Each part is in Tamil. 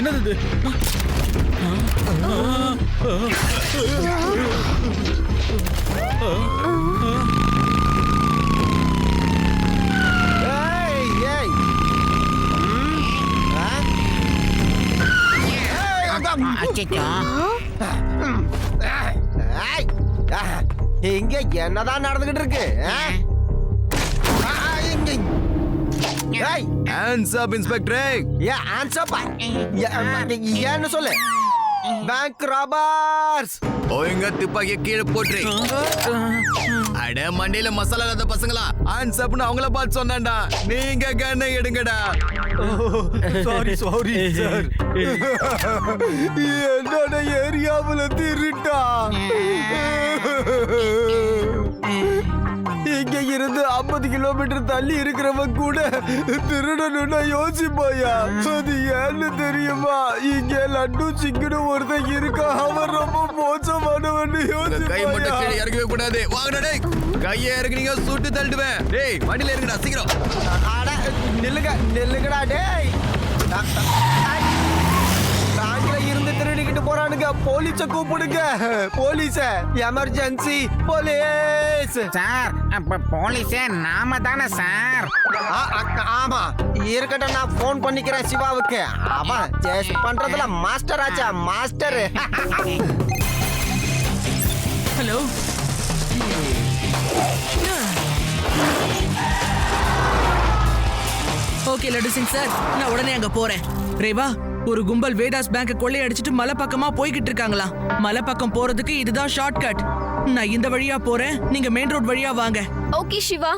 என்னது இங்க என்னதான் நடந்துகிட்டு இருக்கு? Hands up inspector. ஏன்னு சொல்லு. Bank robbers. ஓங்க துப்பாக்கிய கீழே போட்ரு. அட மண்டையில மசாலா இல்லாத பசங்களா, ஹேண்ட்ஸ் அப்னு அவங்கள பார்த்து சொன்னான்டா. நீங்க கண்ணை எடுங்கடா. Sorry sir. என்னோட ஏரியாவுல திருட்டா. இங்க இருந்து 50 கிலோமீட்டர் தள்ளி இருக்கிறவன் கூட திருடணும்னா யோசிப்பாயா? அது ஏன்னு தெரியுமா? இங்க லட்டு சிக்கனு ஒருத்தன் இருக்கா, அவன் ரொம்ப மோசமானவன். கை மட்டும் கீழே இறக்கவே கூடாது. வாங்கடா டேய், கையை இறக்குனீங்க சுட்டு தள்ளிடுவேன். டேய் வண்டியில இறங்குடா சீக்கிரம். அட நில்லுங்கடா டேய். பேங்க்ல இருந்து திருடிக்கிட்டு போறானுங்க. போலீஸ கூப்பிடுங்க. போலீஸ, எமர்ஜென்சி போலீஸ். சார் போலீஸே நாம தானே சார்? ஆமா இருக்கட்டும், நான் போன் பண்ணிக்கிறேன் சிவாவுக்கு. அவன் சேஸ் பண்றதுல மாஸ்டர் ஆச்சா, master. Hello, okay laddu Singh sir, நான் உடனே அங்க போறேன். ரேவா, ஒரு கும்பல் வேதாஸ் பேங்க் கொள்ளையடிச்சிட்டு மலை பக்கமா போய்கிட்டு இருக்காங்களா? மலை பக்கம் போறதுக்கு இதுதான் ஷார்ட் கட். நான் இந்த வழியா போறேன், நீங்க மெயின் ரோட் வழியா வாங்க. ஓகே சிவா.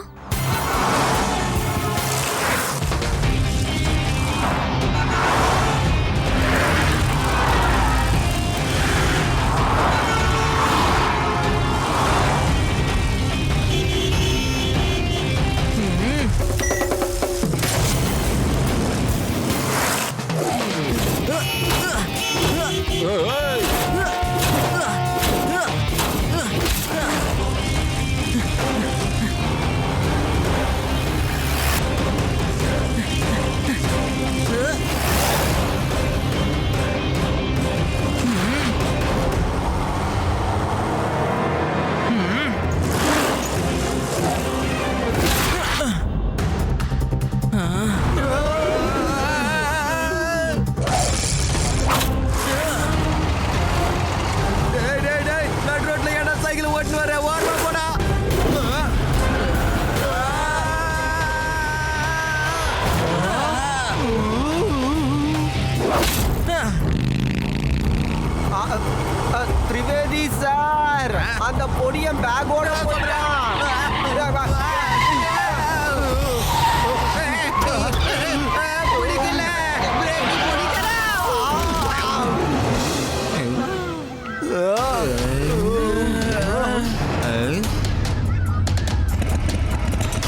திரிவேதி சார், அந்த பொடியன் பேக்கோட போறான்.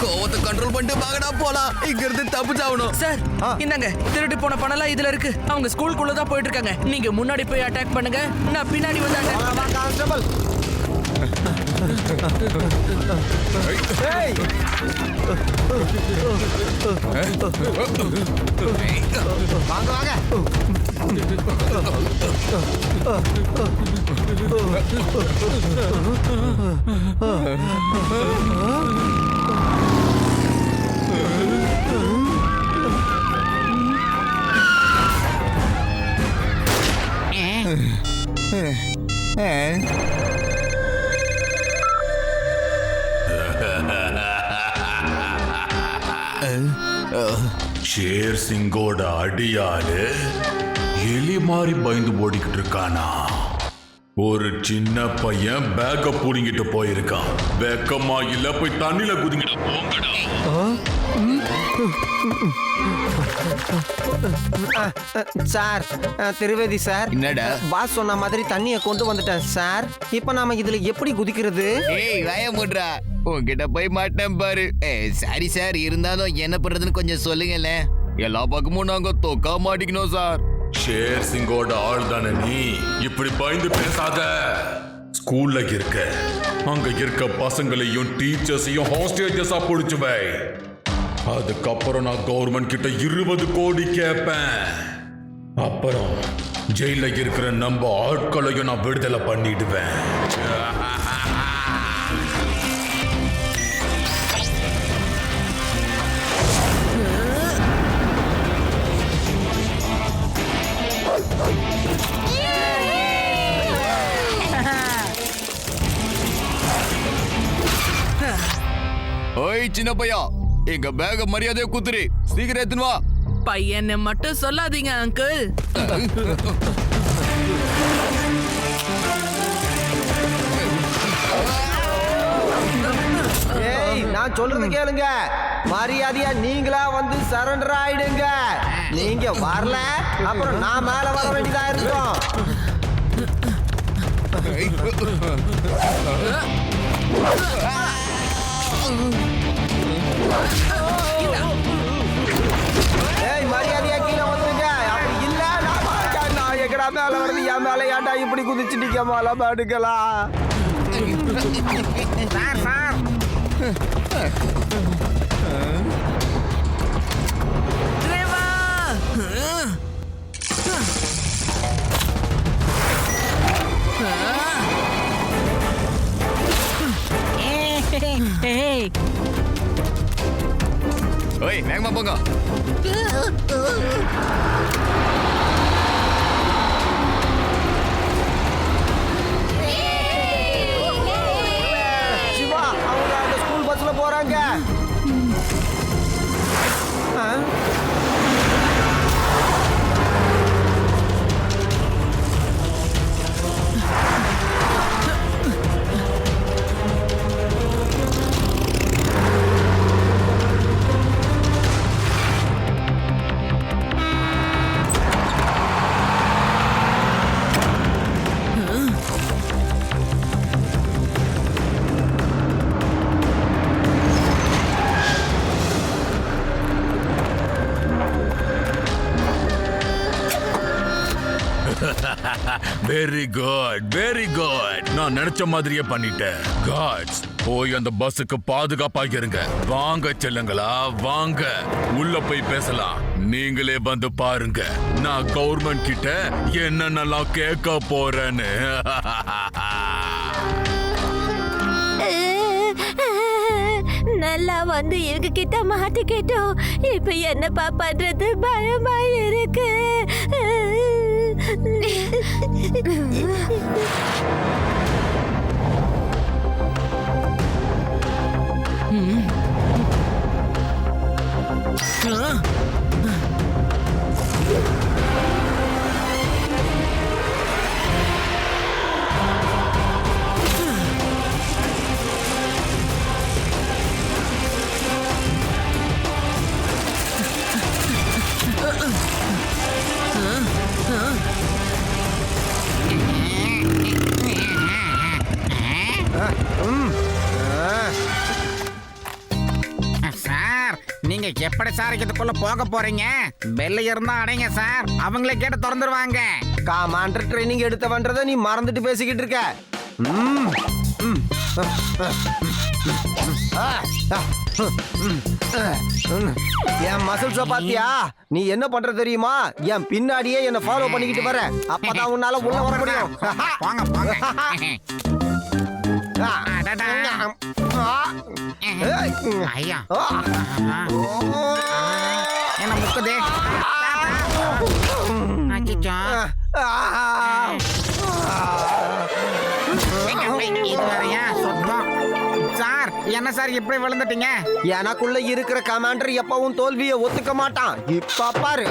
கோவத்தை கண்ட்ரோல் பண்ணிட்டு வாங்கடா போலாம். இங்க இருந்து தப்பிச்சாவணும். சார் இந்தாங்க, திருட்டு போன பணம்லாம் இதுல இருக்கு. அவங்க ஸ்கூலுக்குள்ள தான் போயிட்டு இருக்காங்க. நீங்க முன்னாடி போய் அட்டாக் பண்ணுங்க, நான் பின்னாடி வந்து அட்டாக். கான்ஸ்டபிள், வாங்க வாங்க. ஷேர் சிங்கோட அடியாளு எலி மாதிரி பயந்து ஓடிக்கிட்டு இருக்கானா? ஒரு சின்ன பையன் பேக்க புடிங்கிட்டு போயிருக்கான். வெக்கமா இல்ல, போய் தண்ணில குதிங்கிட்டு போங்கடா. சார், திரிவேதி சார், என்னடா? பாஸ் சொன்ன மாதிரி தண்ணியை கொண்டு வந்துட்டேன் சார். இப்ப நாம இதுல எப்படி குதிக்கிறது? ஏய் வாய மூடுறா, உன்கிட்ட போய் மாட்டேன் பாரு. சாரி சார், இருந்தாலும் என்ன பண்றதுன்னு கொஞ்சம் சொல்லுங்களே. எல்லா பக்கமும் நாங்க தொக்கா மாட்டிக்கணும் சார். ஷேர் சிங்கோட ஆள் தானே நீ? இப்படி பயந்து பேசாத. ஸ்கூல்ல இருக்க, அங்க இருக்க பசங்களையும் டீச்சர்ஸையும் ஹாஸ்டேஜஸா புடிச்சு வை. அதுக்கப்புறம் நான் கவர்மெண்ட் கிட்ட 20 கோடி கேட்பேன். அப்புறம் ஜெயில இருக்கிற நம்ம ஆட்களையும் நான் விடுதலை பண்ணிடுவேன். ஓய் சின்ன பையா, எங்க பேக மரியாதையா குத்துரு. சீக்கிரம் எடுத்துன்னு வா. பையனை மட்டும் சொல்லாதீங்க அங்கிள். ஏய், நான் சொல்றது கேளுங்க. மரியாதையா நீங்களா வந்து சரண்டர் ஆயிடுங்க. நீங்க வரல அப்புறம் நான் மேல வர வேண்டியதா இருக்கும். ஏய், மரியாதையா கீழே வந்துருங்க. அப்படி இல்ல நான் எங்கடா மேல வருது, என் மேல ஏன்டா இப்படி குதிச்சுட்டீங்க? மேல பாடுக்கலாம். Sir sir Rewa! ஏய், ஓய் வேகமா போங்க. சிவா, அவங்க அந்த ஸ்கூல் பஸ்ல போறாங்க. Very good, very good. நான் நினைச்ச மாதிரியே பண்ணிட்டேன். காட்ஸ், போய் அந்த பஸ்ஸுக்கு பாதுகாப்பாக இருங்க. வாங்க செல்லுங்களா, வாங்க உள்ள போய் பேசலாம். நீங்களே வந்து பாருங்க, நான் கவர்மெண்ட் கிட்ட என்னென்னலாம் கேட்க போறேன்னு. நல்லா வந்து இவங்க கிட்ட மாட்டிக்கிட்டோம். இப்ப என்னப்பா பண்றது? பயமா இருக்கு. சார் நீங்க எப்படி சார் இதுக்குள்ள போக போறீங்க? பெல்ல இருந்தா அடைங்க சார், அவங்களே கேட்டு திறந்துருவாங்க. கமாண்டர் ட்ரைனிங் எடுத்தவன்றதை நீ மறந்துட்டு பேசிக்கிட்டு இருக்க. என் மசில்ஸ பாத்தியா? நீ என்ன பண்ற தெரியுமா? என் பின்னாடியே என்ன ஃபாலோ பண்ணிக்கிட்டு வர. அப்பதான் உன்னால உள்ள வர முடியும். போங்க போங்க. அடடா. ஐயா என்ன முக்குதே? அச்சச்சோ. இது வேறயா சொத்தம்? சார் என்ன சார் இப்படி விழுந்துட்டீங்க? எனக்குள்ள இருக்கிற கமாண்டர் எப்பவும் தோல்வியை ஒத்துக்க மாட்டான். இப்ப பாரு.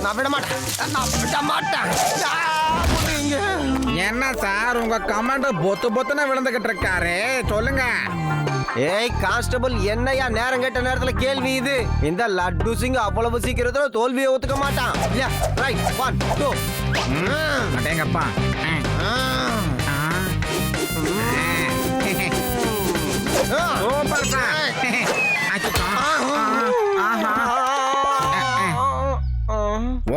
நான் விட மாட்டேன், நான் விட மாட்டேன். என்ன சார் உங்க கமாண்டர் பொத்து பொத்துன்னு விழுந்துகிட்டு இருக்காரு, சொல்லுங்க. ஏய் கான்ஸ்டபிள், என்னையா நேரம் கேட்ட நேரத்துல கேள்வி இது? இந்த லட்டு சிங் அவ்வளவு சீக்கிரத்துல தோல்வியை ஒத்துக்க மாட்டான். ரைட், 1 2. அடேங்கப்பா. Super sir. அச்சச்சோ. ஆஹா.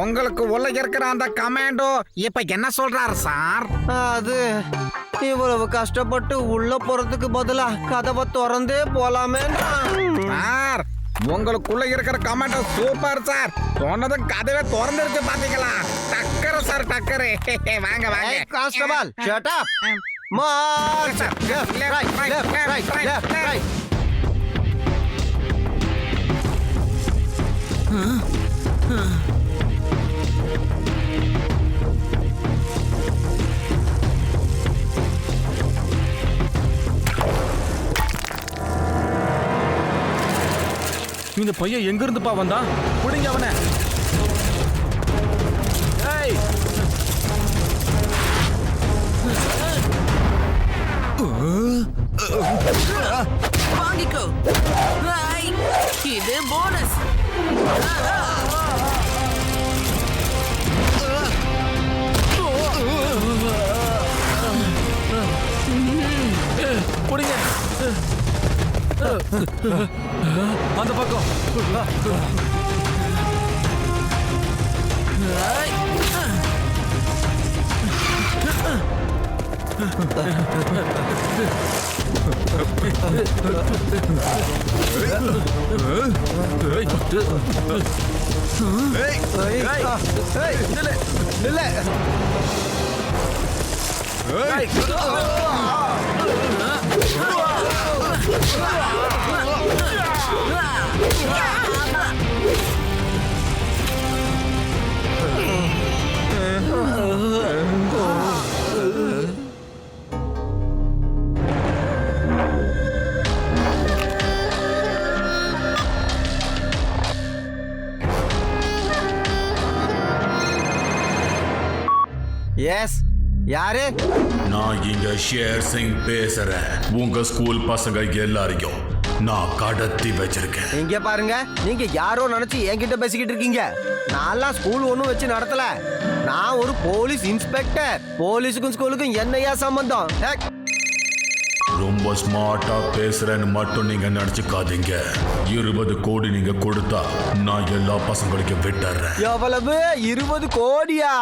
உங்களுக்கு உள்ள இருக்கிற அந்த கமாண்டோ இப்ப என்ன சொல்றாரு சார்? அது இவ்வளவு கஷ்டப்பட்டு உள்ள போறதுக்கு பதிலா கதவை திறந்தே போலாமே. சார் உங்களுக்குள்ள இருக்கிற கமெண்ட் சூப்பர் சார். சொன்னதும் கதவே திறந்துருச்சு பாத்தீங்களா? டக்கரு சார் டக்கரு. வாங்க வாங்க. Constable shut up. March left right. இந்த பையன் எங்க இருந்துப்பா வந்தான்? புடிங்க அவனை. ஏய் வாங்கிக்கோ. ஐ, இது போனஸ். புடிங்க. அந்த பக்கம். எஸ், யாரு? நான் இங்க ஷேர் சிங் பேசுறேன். உங்க ஸ்கூல் பசங்க எல்லாரையும் நான் கடத்தி வச்சிருக்கேன். இங்க பாருங்க, நீங்க யாரோ நினைச்சு என்கிட்ட பேசிக்கிட்டு இருக்கீங்க. நான்லாம் ஸ்கூல் ஒண்ணும் வச்சு நடத்தல. நான் ஒரு போலீஸ் இன்ஸ்பெக்டர். போலீஸுக்கும் ஸ்கூலுக்கும் என்னையா சம்பந்தம்? ஹேக். ரொம்ப ஸ்மார்ட்டா பேசுறேன்னு மட்டும் நீங்க நினைச்சுக்காதீங்க. 20 கோடி நீங்க கொடுத்தா நான் எல்லா பசங்களுக்கும் விட்டுறேன். எவ்வளவு? 20 கோடியா?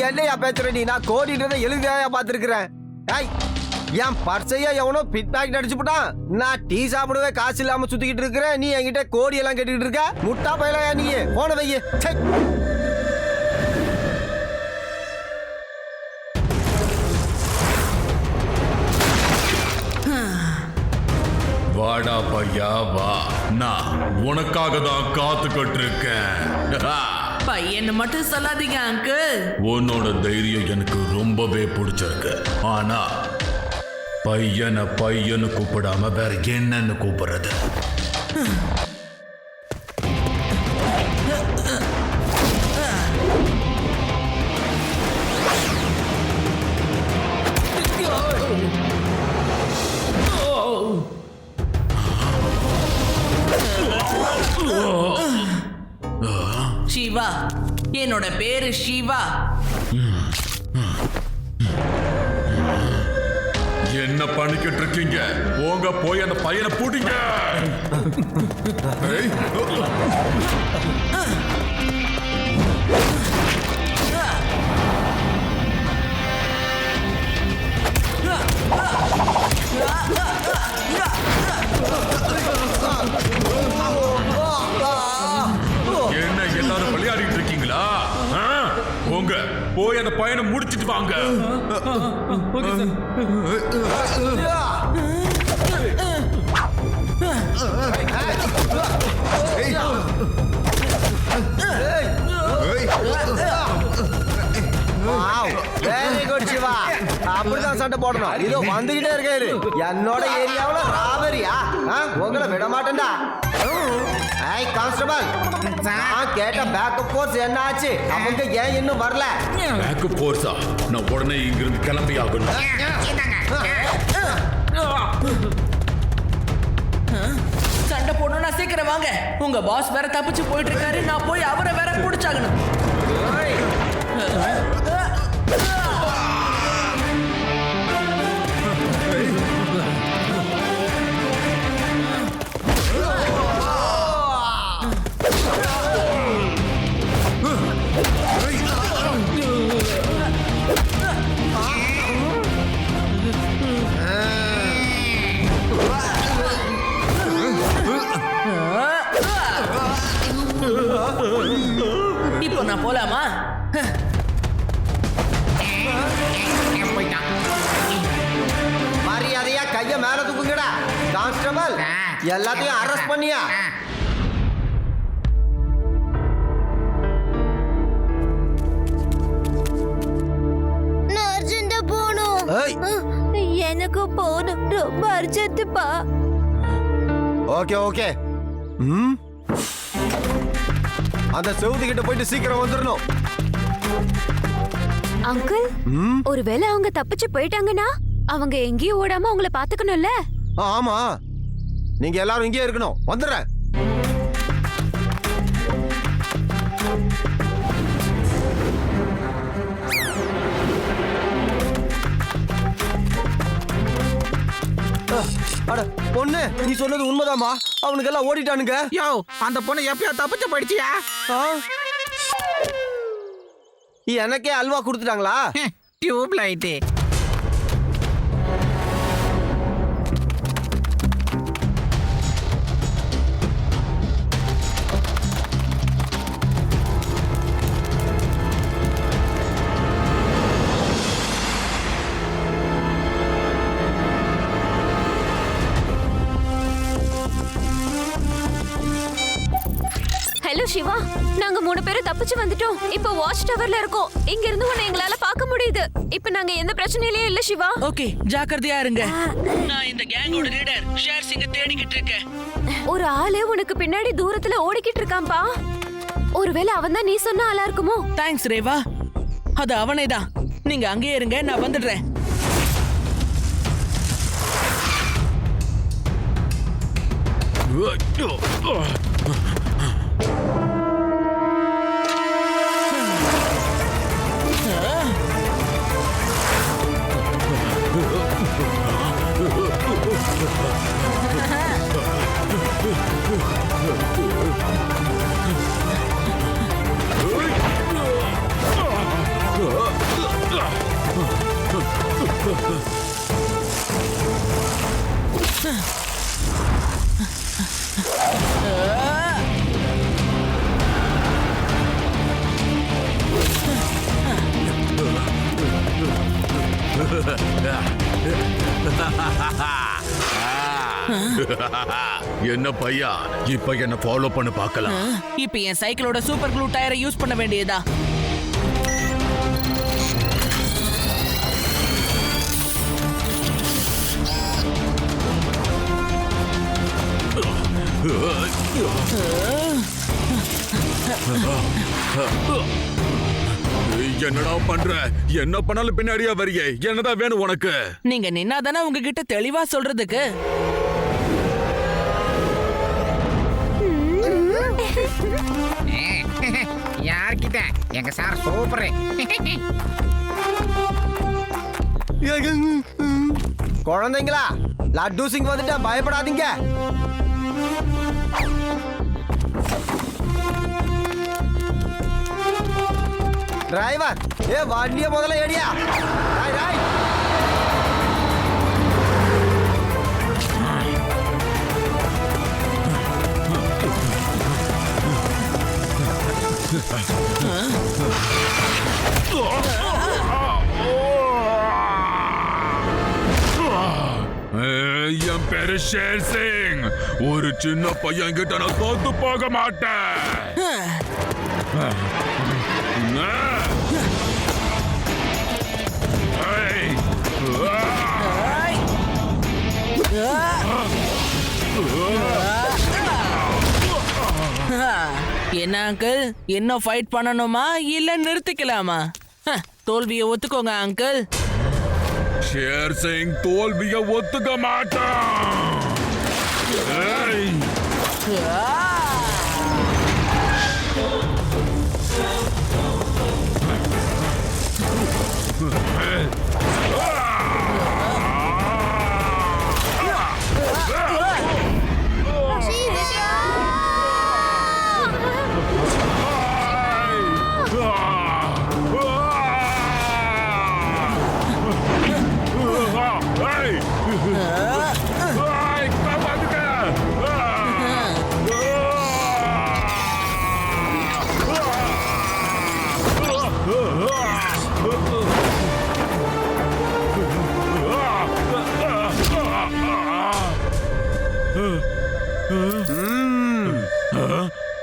என்னையா பேசுற நீ? நான் கோடின்றதை எழுதியா பார்த்திருக்கிறேன். என் பர்சையா எவனோ பிட் பேக் அடிச்சு போட்டான். நான் டீ சாப்பிடவே காசு இல்லாம சுத்திக்கிட்டு இருக்கிறேன். நீ என்கிட்ட கோடி எல்லாம் கேட்டுக்கிட்டு இருக்க? முட்டா பையலையா நீ? போன வைய. வாடா பையா வா, நான் உனக்காக தான் காத்துக்கிட்டு இருக்கேன். பையன்னு மட்டும் சொல்லாதீங்க அங்கிள். உன்னோட தைரியம் எனக்கு ரொம்பவே பிடிச்சிருக்கு. ஆனா பையனை பையனு கூப்பிடாம வேற என்னன்னு கூப்பிடுறது? சிவா, என்னோட பேரு சிவா. என்ன பண்ணிக்கிட்டு இருக்கீங்க? போங்க, போய் அந்த பையனை பூட்டிங்க. ஏய். என்ன எல்லாரும் விளையாடிட்டு இருக்கீங்களா? போங்க, போய் அந்த பையனை முடிச்சிட்டு வாங்க. Very good Siva. அப்படிதான் சண்டை போடணும். இதோ வந்துகிட்டே இருக்காரு. என்னோட ஏரியாவுல ராபரியா? உங்களை விட மாட்டேன்டா. ஐ கான்ஸ்டபிள், நான் கேட்ட பேக்கப் ஃபோர்ஸ் என்ன ஆச்சு? அவங்க ஏன் இன்னும் வரல? பேக்கப் ஃபோர்ஸா? நான் உடனே இங்கிருந்து கிளம்பி ஆகணும். சண்டை போடணும்னா சீக்கிரம் வாங்க. உங்க பாஸ் வேற தப்பிச்சு போயிட்டு இருக்காரு. நான் போய் அவரை வேற பிடிச்சாகணும். போலாமா? போயிட்டான். மரியாதையா கைய மேல தூக்குங்கடா. கான்ஸ்டபிள் எல்லாத்தையும் அரெஸ்ட் பண்ணியா? நான் அர்ஜென்ட்டா போகணும். ஏய். எனக்கு போகணும், ரொம்ப அர்ஜென்ட்டுப்பா. Okay okay. அந்த செவுதி கிட்ட போயிட்டு சீக்கிரம் வந்துடணும். அங்கிள், ஒருவேளை அவங்க தப்பிச்சு போயிட்டாங்கன்னா அவங்க எங்கேயும் ஓடாம உங்களை பாத்துக்கணும்ல. ஆமா, நீங்க எல்லாரும் இங்கே இருக்கணும். வந்துடுறேன். அட பொண்ணு, நீ சொன்னது உண்மைதாமா? அவனுக்கு எல்லாம் ஓடிட்டானுங்க. யோ, அந்த பொண்ணு எப்பயோ தப்பிச்சு போயிடுச்சியா? ஆ? எனக்கே அல்வா கொடுத்துட்டாங்களா? Tube light. ஹலோ சிவா, நாங்க 3 பேரும் தப்பிச்சு வந்துட்டோம். இப்போ வாட்ச் டவர்ல இருக்கோம். இங்க இருந்து உன்னை எங்களால பார்க்க முடியுது. இப்போ நாங்க எந்த பிரச்சனையிலயும் இல்ல சிவா. ஓகே, ஜாக்கிரதையா இருங்க. நான் இந்த கேங்கோட லீடர் ஷேர் சிங்க தேடிக்கிட்டு இருக்கேன். ஒரு ஆளு உனக்கு பின்னாடி தூரத்துல ஓடிக்கிட்டு இருக்கான்பா. ஒருவேளை அவன் தான் நீ சொன்ன ஆளா இருக்குமோ? தேங்க்ஸ் ரேவா, அது அவனேதான். நீங்க அங்கேயே இருங்க, நான் வந்துடுறேன். என்ன பையா, இப்ப என்ன ஃபாலோ பண்ண பார்க்கலாம். இப்ப என் சைக்கிளோட சூப்பர் க்ளூ டயரை யூஸ் பண்ண வேண்டியதா? என்னடா பண்ற? என்ன பண்ணாலும் பின்னாடியா வரியே? என்னதான் வேணும் உனக்கு? நீங்க நின்னாதானே உங்ககிட்ட தெளிவா சொல்றதுக்கு. யார்கிட்ட? எங்க சார் சூப்பர். குழந்தைங்களா, லட்டு சிங் வந்துட்டா, பயப்படாதீங்க. டிரைவர், வண்டிய முதல்ல ஏடியா. என் பேரு ஷேர் சிங். ஒரு சின்ன பையன் கிட்ட நான் தோத்து போக மாட்டேன். என்ன அங்கிள், இன்னும் ஃபைட் பண்ணணுமா இல்ல நிறுத்திக்கலாமா? தோல்வியை ஒத்துக்கோங்க அங்கிள். ஷேர் சிங் தோல்வியை ஒத்துக்க மாட்டான்.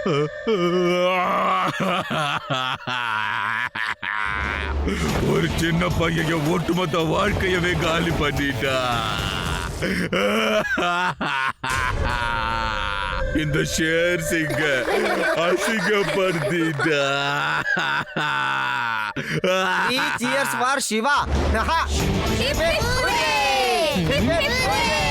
ஒரு சின்ன பையன் என் ஒட்டுமொத்த வாழ்க்கையவே காலி பண்ணிட்டா. இந்த ஷேர் சிங்க அசிங்கப்படுத்திட்டா. Cheers for Shiva. Hip, hip, hooray! Hip, hip, hooray!